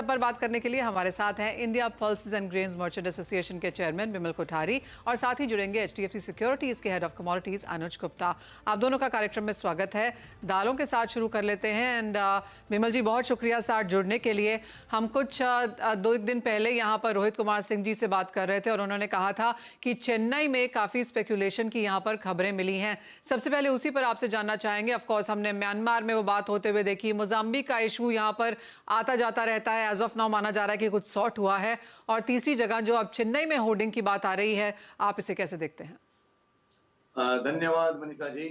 पर बात करने के लिए हमारे साथ हैं India pulses and grains merchant association के चेयरमैन विमल कोठारी और साथ ही जुड़ेंगे एचडीएफसी सिक्योरिटीज के हेड ऑफ कमोडिटीज अनुज गुप्ता। आप दोनों का कार्यक्रम में स्वागत है। दालों के साथ शुरू कर लेते हैं। एंड विमल जी, बहुत शुक्रिया साथ जुड़ने के लिए। हम कुछ दो एक दिन पहले यहाँ पर रोहित कुमार सिंह जी से बात कर रहे थे और उन्होंने कहा था कि चेन्नई में काफ़ी स्पेकुलेशन की यहाँ पर खबरें मिली हैं। सबसे पहले उसी पर आपसे जानना चाहेंगे। ऑफकोर्स हमने म्यांमार में वो बात होते हुए देखी, मोजाम्बिक का इशू यहाँ पर आता जाता रहता है। एज ऑफ नाउ माना जा रहा है कि कुछ सॉर्ट हुआ है। और तीसरी जगह जो अब चेन्नई में होर्डिंग की बात आ रही है, आप इसे कैसे देखते हैं? धन्यवाद Manisha ji,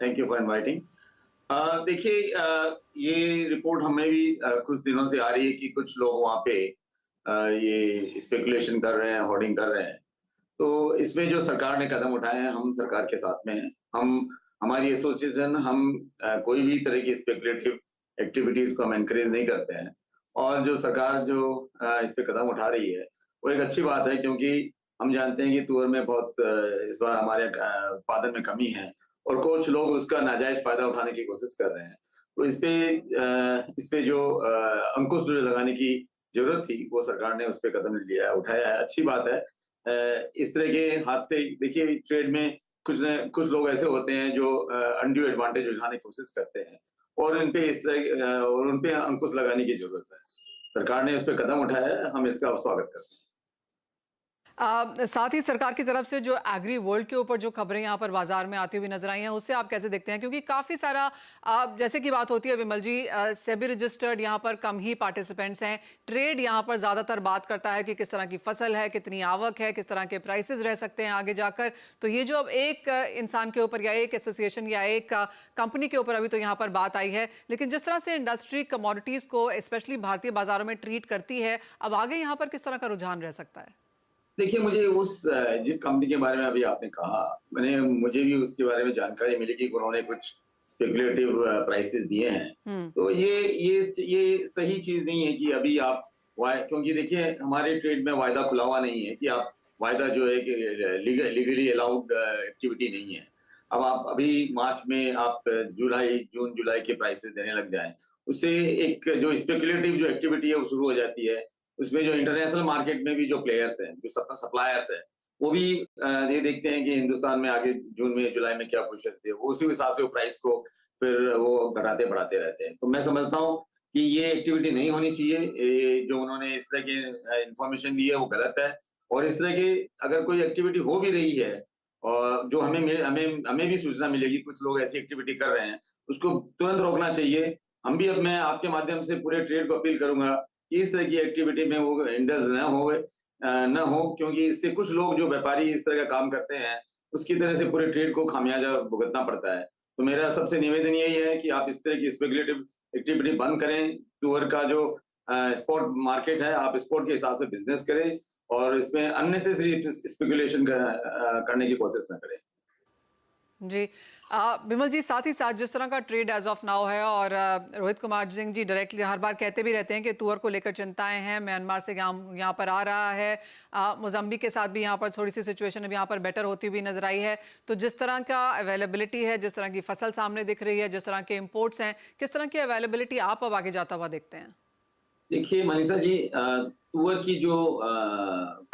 thank you for inviting. देखिए, ये रिपोर्ट हमें भी कुछ दिनों से आ रही है कि कुछ लोग वहाँ पे ये स्पेकुलेशन कर रहे हैं, होर्डिंग कर रहे हैं। तो इसमें जो सरकार ने कदम उठाए हैं, हम सरकार के साथ में हैं। हमारी एसोसिएशन कोई भी तरह की स्पेकुलेटिव एक्टिविटीज को हम एनकरेज नहीं करते हैं। और जो सरकार जो इस पे कदम उठा रही है वो एक अच्छी बात है, क्योंकि हम जानते हैं कि तुअर में बहुत इस बार हमारे उत्पादन में कमी है और कुछ लोग उसका नाजायज फायदा उठाने की कोशिश कर रहे हैं। तो इस पे जो अंकुश जो लगाने की जरूरत थी वो सरकार ने उस पे कदम लिया, उठाया है, अच्छी बात है। इस तरह के हादसे देखिए, ट्रेड में कुछ लोग ऐसे होते हैं जो अनड्यू एडवांटेज उठाने की कोशिश करते हैं और उन पे अंकुश लगाने की जरूरत है। सरकार ने उस पर कदम उठाया है, हम इसका स्वागत करते हैं। साथ ही सरकार की तरफ से जो एग्री वर्ल्ड के ऊपर जो खबरें यहाँ पर बाजार में आती हुई नजर आई हैं, उससे आप कैसे देखते हैं? क्योंकि काफ़ी सारा जैसे कि बात होती है विमल जी, सेबी रजिस्टर्ड यहाँ पर कम ही पार्टिसिपेंट्स हैं। ट्रेड यहाँ पर ज़्यादातर बात करता है कि किस तरह की फसल है, कितनी आवक है, किस तरह के प्राइसेस रह सकते हैं आगे जाकर। तो ये जो अब एक इंसान के ऊपर या एक एसोसिएशन या एक कंपनी के ऊपर अभी तो यहाँ पर बात आई है, लेकिन जिस तरह से इंडस्ट्री कमोडिटीज़ को स्पेशली भारतीय बाजारों में ट्रीट करती है, अब आगे यहाँ पर किस तरह का रुझान रह सकता है? देखिए, मुझे जिस कंपनी के बारे में अभी आपने कहा, मुझे भी उसके बारे में जानकारी मिली कि उन्होंने कुछ स्पेकुलेटिव प्राइसेस दिए हैं। तो ये सही चीज नहीं है कि अभी आप क्योंकि देखिए, हमारे ट्रेड में वायदा खुला हुआ नहीं है कि आप वायदा जो है कि लीगली अलाउड एक्टिविटी नहीं है। अब आप अभी मार्च में आप जून जुलाई के प्राइसेस देने लग जाएं, उससे एक जो स्पेकुलेटिव जो एक्टिविटी है वो शुरू हो जाती है। उसमें जो इंटरनेशनल मार्केट में भी जो प्लेयर्स हैं, जो सप्लायर्स हैं, वो भी ये देखते हैं कि हिंदुस्तान में आगे जून में जुलाई में क्या पोजीशन थी, वो उसी हिसाब से वो प्राइस को फिर वो घटाते बढ़ाते रहते हैं। तो मैं समझता हूँ कि ये एक्टिविटी नहीं होनी चाहिए। जो उन्होंने इस तरह की इंफॉर्मेशन दी है वो गलत है। और इस तरह की अगर कोई एक्टिविटी हो भी रही है और जो हमें भी सूचना मिलेगी कुछ लोग ऐसी एक्टिविटी कर रहे हैं, उसको तुरंत रोकना चाहिए। मैं आपके माध्यम से पूरे ट्रेड को अपील करूंगा कि इस तरह की एक्टिविटी में वो इंडल्ज न हो, क्योंकि इससे कुछ लोग जो व्यापारी इस तरह का काम करते हैं उसकी तरह से पूरे ट्रेड को खामियाजा भुगतना पड़ता है। तो मेरा सबसे निवेदन यही है कि आप इस तरह की स्पेकुलेटिव एक्टिविटी बंद करें। टूर का जो स्पॉट मार्केट है, आप स्पॉट के हिसाब से बिजनेस करें और इसमें अननेसेसरी स्पेकुलेशन करने की कोशिश न करें। जी विमल जी, साथ ही साथ जिस तरह का ट्रेड एज ऑफ नाउ है और रोहित कुमार सिंह जी डायरेक्टली हर बार कहते भी रहते हैं कि तुअर को लेकर चिंताएं हैं, म्यांमार से यहाँ पर आ रहा है, मोजाम्बिक के साथ भी यहाँ पर थोड़ी सी सिचुएशन अब यहाँ पर बेटर होती हुई नजर आई है। तो जिस तरह का अवेलेबिलिटी है, जिस तरह की फसल सामने दिख रही है, जिस तरह के इम्पोर्ट्स हैं, किस तरह की अवेलेबिलिटी आप अब आगे जाता हुआ देखते हैं? देखिए मनीषा जी, तुअर की जो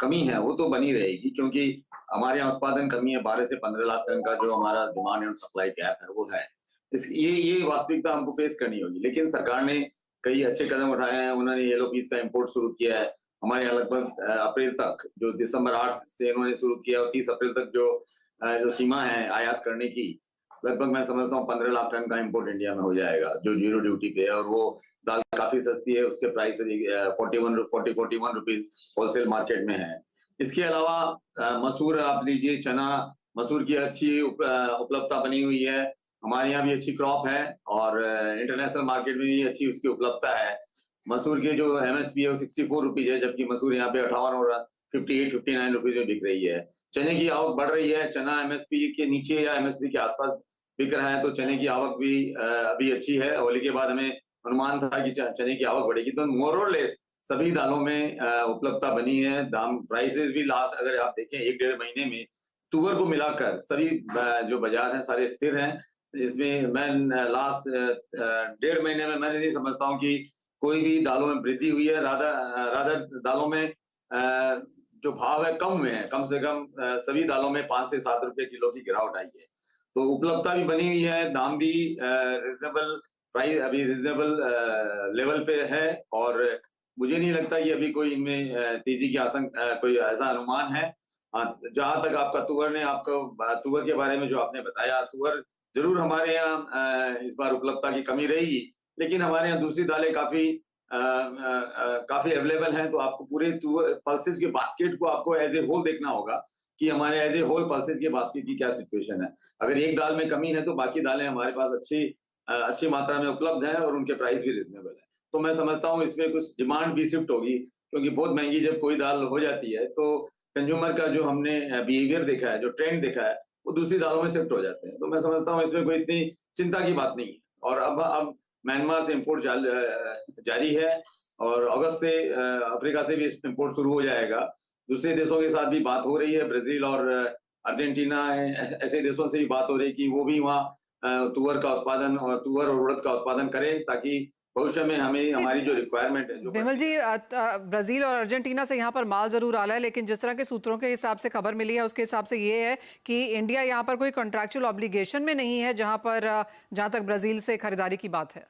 कमी है वो तो बनी रहेगी, क्योंकि हमारे यहाँ उत्पादन कमी है। 12 से 15 लाख टन का जो हमारा डिमांड एंड सप्लाई गैप है वो है। ये वास्तविकता हमको फेस करनी होगी। लेकिन सरकार ने कई अच्छे कदम उठाए हैं। उन्होंने येलो पीस का इम्पोर्ट शुरू किया है। हमारे यहाँ लगभग अप्रैल तक, जो दिसंबर 8 से इन्होंने शुरू किया और 30 अप्रैल तक जो सीमा है आयात करने की, लगभग मैं समझता हूँ 15 लाख टन का इम्पोर्ट इंडिया में हो जाएगा, जो जीरो ड्यूटी पे है। और वो दाल काफी सस्ती है, उसके प्राइस 41 रुपीज होलसेल मार्केट में है। इसके अलावा मसूर आप लीजिए, चना, मसूर की अच्छी उपलब्धता बनी हुई है। हमारे यहाँ भी अच्छी क्रॉप है और इंटरनेशनल मार्केट में भी अच्छी उसकी उपलब्धता है। मसूर की जो एमएसपी है वो 64 रुपीज है, जबकि मसूर यहाँ पे 58 और 58-59 रुपीज में बिक रही है। चने की आवक बढ़ रही है। चना एमएसपी के नीचे या एमएसपी के आसपास बिक रहा है, तो चने की आवक भी अभी अच्छी है। होली के बाद हमें अनुमान था कि चने की आवक बढ़ेगी। तो मोर और लेस सभी दालों में उपलब्धता बनी है। दाम प्राइसेस भी लास्ट अगर आप देखें 1-1.5 महीने में तुअर को मिलाकर सभी जो बाजार हैं सारे स्थिर हैं। इसमें मैं लास्ट 1.5 महीने में मैंने नहीं समझता हूँ कि कोई भी दालों में वृद्धि हुई है, रादर दालों में जो भाव है कम हुए हैं, कम से कम सभी दालों में 5 से 7 रुपए किलो की गिरावट आई है। तो उपलब्धता भी बनी हुई है, दाम भी रीजनेबल प्राइस अभी रीजनेबल लेवल पे है, और मुझे नहीं लगता कि अभी कोई इनमें तेजी की कोई ऐसा अनुमान है। जहां तक आपका तुअर के बारे में जो आपने बताया, तुअर जरूर हमारे यहाँ इस बार उपलब्धता की कमी रहेगी, लेकिन हमारे यहाँ दूसरी दालें काफी अवेलेबल हैं। तो आपको पूरे पल्सेस के बास्केट को आपको एज ए होल देखना होगा कि हमारे एज ए होल पल्सेस के बास्केट की क्या सिचुएशन है। अगर एक दाल में कमी है तो बाकी दालें हमारे पास अच्छी मात्रा में उपलब्ध है और उनके प्राइस भी रिजनेबल है। तो मैं समझता हूँ इसमें कुछ डिमांड भी शिफ्ट होगी, क्योंकि बहुत महंगी जब कोई दाल हो जाती है तो कंज्यूमर का जो हमने बिहेवियर देखा है, जो ट्रेंड देखा है, वो दूसरी दालों में शिफ्ट हो जाते हैं। तो मैं समझता हूँ इसमें कोई इतनी चिंता की बात नहीं है। और अब म्यांमार से इम्पोर्ट जारी है, और अगस्त से अफ्रीका से भी इम्पोर्ट शुरू हो जाएगा। दूसरे देशों के साथ भी बात हो रही है, ब्राजील और अर्जेंटीना ऐसे देशों से भी बात हो रही है कि वो भी वहाँ तुअर और उड़द का उत्पादन करें, ताकि भविष्य में हमें हमारी जो रिक्वायरमेंट है। विमल जी, ब्राजील और अर्जेंटीना से यहाँ पर माल जरूर आ रहा है, लेकिन जिस तरह के सूत्रों के हिसाब से खबर मिली है उसके हिसाब से ये है कि इंडिया यहाँ पर कोई कॉन्ट्रैक्चुअल ऑब्लिगेशन में नहीं है, जहाँ तक ब्राजील से खरीदारी की बात है।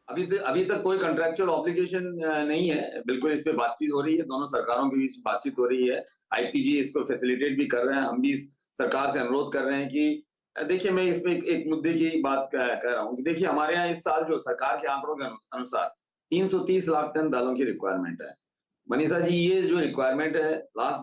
अभी तक कोई कॉन्ट्रैक्चुअल ऑब्लिगेशन नहीं है। बिल्कुल इस पे बातचीत हो रही है, दोनों सरकारों के बीच बातचीत हो रही है। आईपीजी इसको फैसिलिटेट भी कर रहे हैं। हम भी सरकार से अनुरोध कर रहे हैं कि देखिए, मैं इसमें एक मुद्दे की बात कर रहा हूँ कि देखिए, हमारे यहाँ इस साल जो सरकार के आंकड़ों के अनुसार 330 लाख टन दालों की रिक्वायरमेंट है। मनीषा जी, ये जो रिक्वायरमेंट है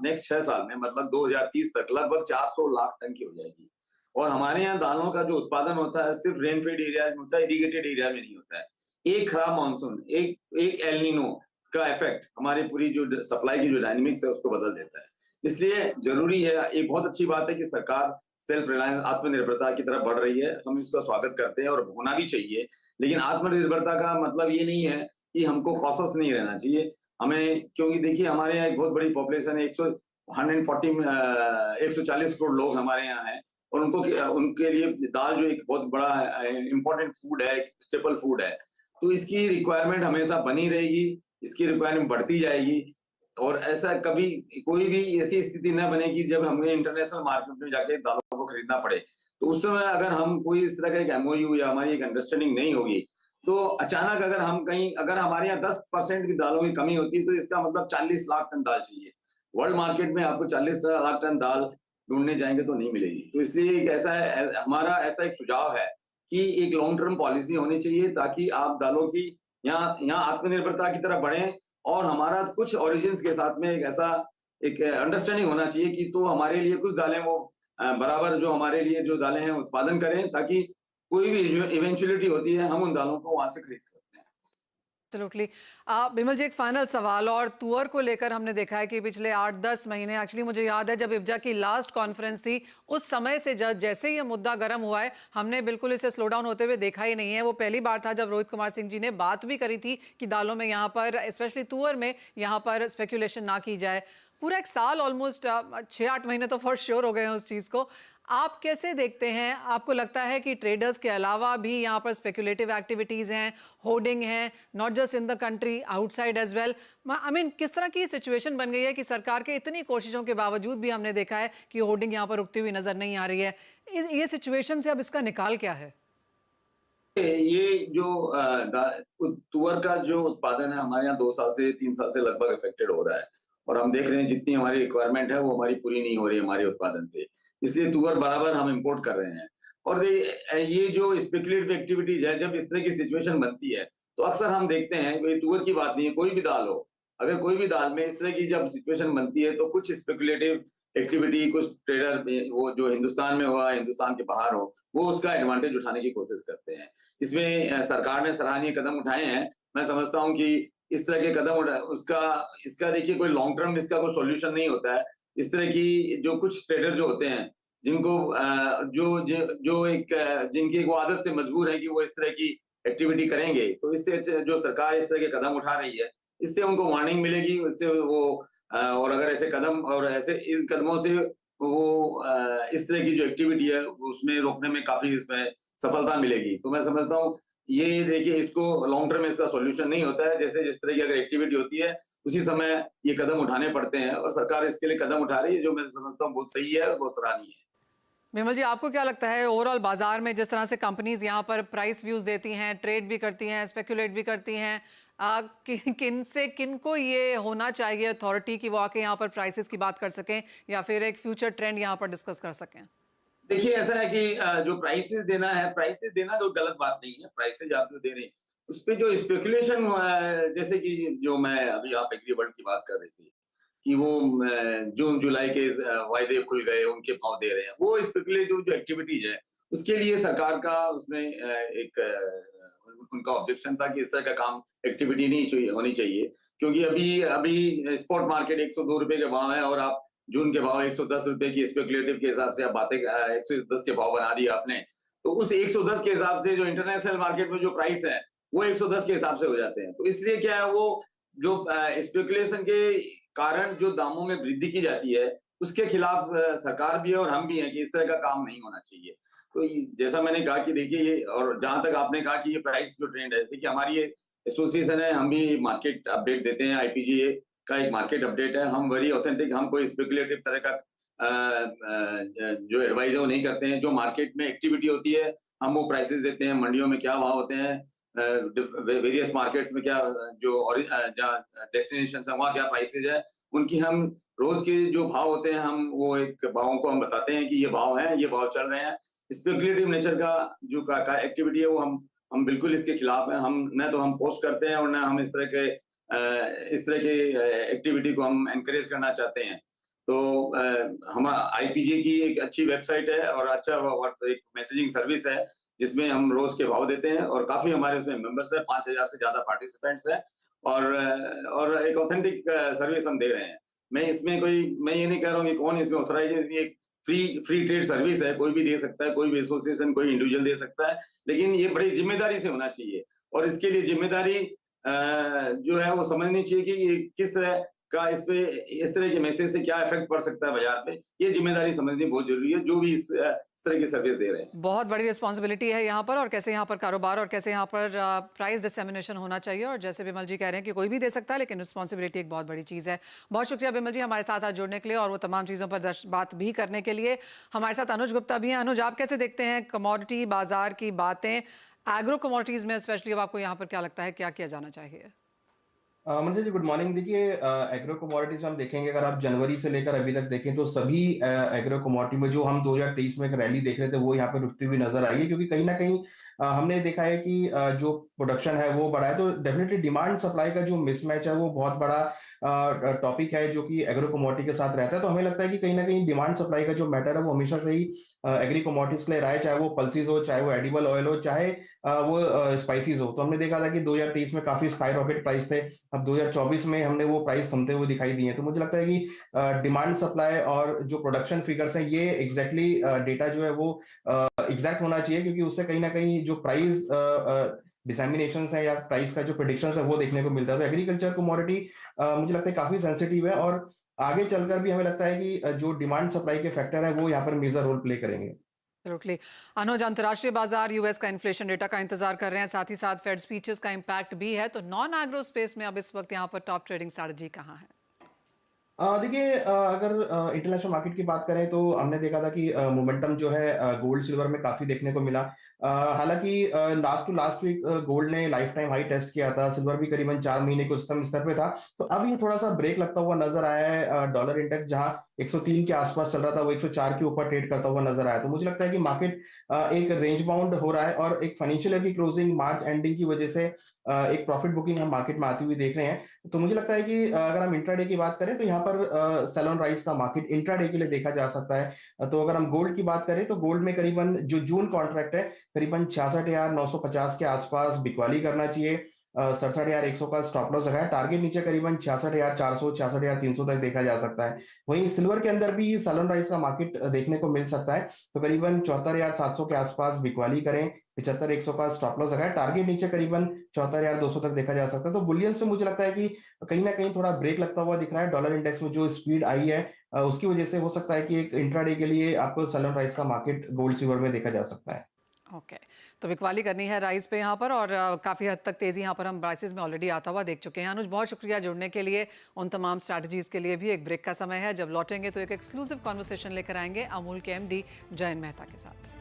नेक्स्ट 6 साल में, मतलब 2030 तक लगभग 400 लाख टन की हो जाएगी। और हमारे यहाँ दालों का जो उत्पादन होता है सिर्फ रेनफेड एरिया में होता है, इरिगेटेड एरिया में नहीं होता है। एक खराब मानसून, एक एल नीनो का इफेक्ट हमारी पूरी जो सप्लाई की जो डायनेमिक्स है उसको बदल देता है। इसलिए जरूरी है, एक बहुत अच्छी बात है कि सरकार सेल्फ रिलायंस, आत्मनिर्भरता की तरफ बढ़ रही है। हम इसका स्वागत करते हैं और होना भी चाहिए। लेकिन आत्मनिर्भरता का मतलब ये नहीं है कि हमको कॉशस नहीं रहना चाहिए हमें, क्योंकि देखिए हमारे यहाँ एक बहुत बड़ी पॉपुलेशन है, 140 करोड़ लोग हमारे यहाँ हैं, और उनके लिए दाल जो एक बहुत बड़ा इंपॉर्टेंट फूड है, एक स्टेपल फूड है। तो इसकी रिक्वायरमेंट हमेशा बनी रहेगी, इसकी रिक्वायरमेंट बढ़ती जाएगी, और ऐसा कभी कोई भी ऐसी स्थिति न बनेगी जब हमें इंटरनेशनल मार्केट में जाके दालों को खरीदना पड़े। तो उस समय अगर हम कोई इस तरह का एक एमओयू या हमारी एक अंडरस्टैंडिंग नहीं होगी, तो अचानक अगर हमारे यहाँ 10% की दालों की कमी होती है, तो इसका मतलब 40 लाख टन दाल चाहिए। वर्ल्ड मार्केट में आपको 40 लाख टन दाल ढूंढने जाएंगे तो नहीं मिलेगी। तो इसलिए हमारा ऐसा एक सुझाव है कि एक लॉन्ग टर्म पॉलिसी होनी चाहिए, ताकि आप दालों की यहाँ आत्मनिर्भरता की तरफ बढ़े, और हमारा कुछ ओरिजिन्स के साथ में एक अंडरस्टैंडिंग होना चाहिए कि तो हमारे लिए कुछ दालें वो बराबर जो हमारे लिए जो दालें हैं उत्पादन करें, ताकि कोई भी जो इवेंचुअलिटी होती है हम उन दालों को वहां से खरीद सकते हैं। एब्सोल्युटली। बिमल जी, एक फाइनल सवाल, और तुअर को लेकर हमने देखा है कि पिछले 8-10 महीने, एक्चुअली मुझे याद है जब इब्जा की लास्ट कॉन्फ्रेंस थी, उस समय से जैसे ही ये मुद्दा गर्म हुआ है, हमने बिल्कुल इसे स्लो डाउन होते हुए देखा ही नहीं है। वो पहली बार था जब रोहित कुमार सिंह जी ने बात भी करी थी कि दालों में यहाँ पर, स्पेशली तुअर में, यहाँ पर स्पेकुलेशन ना की जाए। पूरा एक साल, ऑलमोस्ट 6-8 महीने तो फॉर श्योर हो गए हैं उस चीज़ को। आप कैसे देखते हैं? आपको लगता है कि ट्रेडर्स के अलावा भी यहाँ पर स्पेकुलेटिव एक्टिविटीज़ हैं, होर्डिंग हैं, not just in the country, outside as well? I mean, किस तरह की सिचुएशन बन गई है कि सरकार के इतनी कोशिशों के बावजूद भी हमने देखा है कि होर्डिंग यहाँ पर रुकती हुई नजर नहीं आ रही है। ये सिचुएशन से अब इसका निकाल क्या है? ये जो तुअर का जो उत्पादन है हमारे यहाँ 2 साल से 3 साल से लगभग अफेक्टेड हो रहा है, और हम देख रहे हैं जितनी हमारी रिक्वायरमेंट है वो हमारी पूरी नहीं हो रही है हमारे उत्पादन से। इसलिए तुअर बराबर हम इंपोर्ट कर रहे हैं। और ये जो स्पेकुलेटिव एक्टिविटीज है, जब इस तरह की सिचुएशन बनती है तो अक्सर हम देखते हैं, भाई तुअर की बात नहीं है, कोई भी दाल हो, अगर कोई भी दाल में इस तरह की जब सिचुएशन बनती है तो कुछ स्पेकुलेटिव एक्टिविटी, कुछ ट्रेडर वो जो हिंदुस्तान में हुआ, हिंदुस्तान के बाहर हो, वो उसका एडवांटेज उठाने की कोशिश करते हैं। इसमें सरकार ने सराहनीय कदम उठाए हैं। मैं समझता हूँ कि इस तरह के कदम इसका देखिए कोई लॉन्ग टर्म इसका कोई सॉल्यूशन नहीं होता है। इस तरह की जो कुछ ट्रेडर जो होते हैं, जिनको जिनकी वो आदत से मजबूर है कि वो इस तरह की एक्टिविटी करेंगे, तो इससे जो सरकार इस तरह के कदम उठा रही है, इससे उनको वार्निंग मिलेगी, इससे वो और अगर ऐसे कदम और ऐसे इन कदमों से वो इस तरह की जो एक्टिविटी है उसमें रोकने में काफी इसमें सफलता मिलेगी। तो मैं समझता हूँ ये देखिए इसको लॉन्ग टर्म में इसका सॉल्यूशन नहीं होता है। जैसे जिस तरह की अगर एक्टिविटी होती है, उसी समय ये कदम उठाने पड़ते हैं और सरकार इसके लिए कदम उठा रही है, जो मैं समझता हूँ बहुत सही है और बहुत सराहनीय है। विमल जी, आपको क्या लगता है ओवरऑल बाजार में जिस तरह से कंपनीज यहाँ पर प्राइस व्यूज देती हैं, ट्रेड भी करती हैं, स्पेकुलेट भी करती हैं, किन से किन को ये होना चाहिए अथॉरिटी की वो आके यहाँ पर प्राइसेस की बात कर सकें या फिर एक फ्यूचर ट्रेंड यहाँ पर डिस्कस कर सकें? देखिए ऐसा है कि जो प्राइसेस देना तो गलत बात नहीं है। प्राइसेस आप जो दे रहे हैं, उसपे जो स्पेकुलेशन जैसे कि जो मैं अभी आप एग्रीवर्ल्ड की बात कर रहे थे, कि वो जून जुलाई के वायदे खुल गए, उनके भाव दे रहे हैं। वो स्पेकुलेटिव जो एक्टिविटीज है, उसके लिए सरकार का उसमें एक उनका ऑब्जेक्शन था कि इस तरह का काम एक्टिविटी नहीं चाहिए होनी चाहिए। क्योंकि अभी अभी स्पॉट मार्केट 102 रुपए के भाव है और आप जून के भाव 110 रुपए की स्पेकुलेटिव के हिसाब से आप बातें 110 के भाव बना दिए आपने। तो उस 110 के हिसाब से जो इंटरनेशनल मार्केट में जो प्राइस है, वो 110 के हिसाब से हो जाते हैं। तो इसलिए क्या है, वो जो स्पेकुलेशन के कारण जो दामों में वृद्धि की जाती है, उसके खिलाफ सरकार भी है और हम भी हैं कि इस तरह का काम नहीं होना चाहिए। तो जैसा मैंने कहा कि देखिए ये, और जहां तक आपने कहा कि ये प्राइस जो ट्रेंड है, देखिए हमारी ये एसोसिएशन है, हम भी मार्केट अपडेट देते हैं। आईपीजीए का एक मार्केट अपडेट है। हम वेरी ऑथेंटिक, हम कोई स्पेकुलेटिव तरह का जो एडवाइस है वो नहीं करते हैं। जो मार्केट में एक्टिविटी होती है, हम वो प्राइसेस देते हैं। मंडियों में क्या भाव होते हैं, वेरियस मार्केट्स में क्या जो जहाँ डेस्टिनेशन है वहाँ क्या प्राइसेज है, उनकी हम रोज के जो भाव होते हैं, हम वो एक भावों को हम बताते हैं कि ये भाव है, ये भाव चल रहे हैं। स्पेकुलेटिव नेचर का जो का एक्टिविटी है वो हम बिल्कुल इसके खिलाफ हैं। हम न तो हम पोस्ट करते हैं और न हम इस तरह के एक्टिविटी को हम एनकरेज करना चाहते हैं। तो हम आईपीजे की एक अच्छी वेबसाइट है और अच्छा एक मैसेजिंग सर्विस है, जिसमें हम रोज के भाव देते हैं और काफी हमारे उसमें मेंबर्स है, 5000 से ज्यादा पार्टिसिपेंट्स है और एक ऑथेंटिक सर्विस हम दे रहे हैं। मैं ये नहीं कह रहा हूँ कि कौन इसमें ऑथराइज है। इसमें एक फ्री ट्रेड सर्विस है, कोई भी दे सकता है, कोई भी एसोसिएशन, कोई इंडिविजुअल दे सकता है, लेकिन ये बड़ी जिम्मेदारी से होना चाहिए। और इसके लिए जिम्मेदारी जो है वो समझनी चाहिए कि ये किस तरह का इस तरह के मैसेज से क्या इफेक्ट पड़ सकता है बाजार पे। ये जिम्मेदारी समझनी बहुत जरूरी है, जो भी इस तरह की सर्विस दे रहे हैं। बहुत बड़ी रिस्पॉन्सिबिलिटी है यहाँ पर, और कैसे यहाँ पर कारोबार और कैसे यहाँ पर प्राइस डिसेमिनेशन होना चाहिए। और जैसे विमल जी कह रहे हैं कि कोई भी दे सकता है, लेकिन रिस्पॉन्सिबिलिटी एक बहुत बड़ी चीज़ है। बहुत शुक्रिया विमल जी हमारे साथ आज जुड़ने के लिए और वो तमाम चीज़ों पर बात भी करने के लिए। हमारे साथ अनुज गुप्ता भी हैं। अनुज, आप कैसे देखते हैं कमोडिटी बाजार की बातें, एग्रो कमोडिटीज़ में स्पेशली? अब आपको यहाँ पर क्या लगता है क्या किया जाना चाहिए? Manoj ji good morning. देखिए एग्रो कमोडिटीज हम देखेंगे, अगर आप जनवरी से लेकर अभी तक देखें तो सभी एग्रो कमोडिटी में जो हम 2023 में एक रैली देख रहे थे वो यहाँ पे रुकती हुई नजर आई है, क्योंकि कहीं ना कहीं हमने देखा है कि जो प्रोडक्शन है वो बढ़ा है। तो डेफिनेटली डिमांड सप्लाई का जो मिसमैच है वो बहुत बड़ा टॉपिक है जो कि एग्रो कमोडिटी के साथ रहता है। तो हमें लगता है कि कहीं ना कहीं डिमांड सप्लाई का जो मैटर है वो हमेशा से ही एग्री कमोडिटीज के लिए रहा है, चाहे वो पल्सीज हो, चाहे वो एडिबल ऑयल हो, चाहे वो स्पाइसीज हो। तो हमने देखा था कि 2023 में काफी स्काई रॉकेट प्राइस थे। अब 2024 में हमने वो प्राइस थमते हुए दिखाई दिए। तो मुझे लगता है कि डिमांड सप्लाई और जो प्रोडक्शन फिगर्स हैं ये एग्जैक्टली डेटा जो है वो एग्जैक्ट होना चाहिए, क्योंकि उससे कहीं ना कहीं जो प्राइस डिसैमिनेशन है या प्राइस का जो प्रेडिक्शन है वो देखने को मिलता है। तो एग्रीकल्चर कमोडिटी मुझे लगता है काफी सेंसिटिव है और आगे चलकर भी हमें लगता है कि जो डिमांड सप्लाई के फैक्टर है वो यहाँ पर मेजर रोल प्ले करेंगे। एब्सोल्युटली। अनुज, अंतर्राष्ट्रीय बाजार यूएस का इन्फ्लेशन डेटा का इंतजार कर रहे हैं, साथ ही साथ फेड स्पीचेस का इम्पैक्ट भी है। तो नॉन एग्रो स्पेस में अब इस वक्त यहाँ पर टॉप ट्रेडिंग स्ट्रैटेजी कहाँ है? देखिए अगर इंटरनेशनल मार्केट की बात करें तो हमने देखा था कि मोमेंटम जो है गोल्ड सिल्वर में काफी देखने को मिला। हालांकि last to last week gold ने लाइफ टाइम हाई टेस्ट किया था, सिल्वर भी करीबन 4 महीने के उच्चतम स्तर पे था। तो अब ये थोड़ा सा ब्रेक लगता हुआ नजर आया है। डॉलर इंडेक्स जहां 103 के आसपास चल रहा था वो 104 के ऊपर ट्रेड करता हुआ नजर आया। तो मुझे लगता है कि मार्केट एक रेंज बाउंड हो रहा है और एक फाइनेंशियल ईयर की क्लोजिंग मार्च एंडिंग की वजह से एक प्रॉफिट बुकिंग हम मार्केट में आती हुई देख रहे हैं। तो मुझे लगता है कि अगर हम इंट्राडे की बात करें तो यहाँ पर सेल ऑन राइज का मार्केट इंट्राडे के लिए देखा जा सकता है। तो अगर हम गोल्ड की बात करें तो गोल्ड में करीबन जो जून कॉन्ट्रैक्ट है करीबन 66,950 के आसपास बिकवाली करना चाहिए। 67,100 का स्टॉप लॉस रखा है। टारगेट नीचे करीबन 66,400 66,300 तक देखा जा सकता है। वहीं सिल्वर के अंदर भी सेल ऑन राइज का मार्केट देखने को मिल सकता है। तो करीबन 74,700 के आसपास बिकवाली करें, 75,100 का स्टॉप लॉस रखा है। टारगेट नीचे करीबन 74,200 तक देखा जा सकता है। तो बुलियंस में मुझे लगता है कि कहीं ना कहीं थोड़ा ब्रेक लगता हुआ दिख रहा है। डॉलर इंडेक्स में जो स्पीड आई है उसकी वजह से हो सकता है कि एक इंट्राडे के लिए आपको सेल ऑन राइज का मार्केट गोल्ड सिल्वर में देखा जा सकता है। ओके, तो बिकवाली करनी है राइस पे यहाँ पर, और काफ़ी हद तक तेज़ी यहाँ पर हम प्राइसेस में ऑलरेडी आता हुआ देख चुके हैं। अनुज, बहुत शुक्रिया जुड़ने के लिए। उन तमाम स्ट्रैटेजीज़ के लिए भी एक ब्रेक का समय है। जब लौटेंगे तो एक एक्सक्लूसिव कॉन्वर्सेशन लेकर आएंगे अमूल के एमडी जयन मेहता के साथ।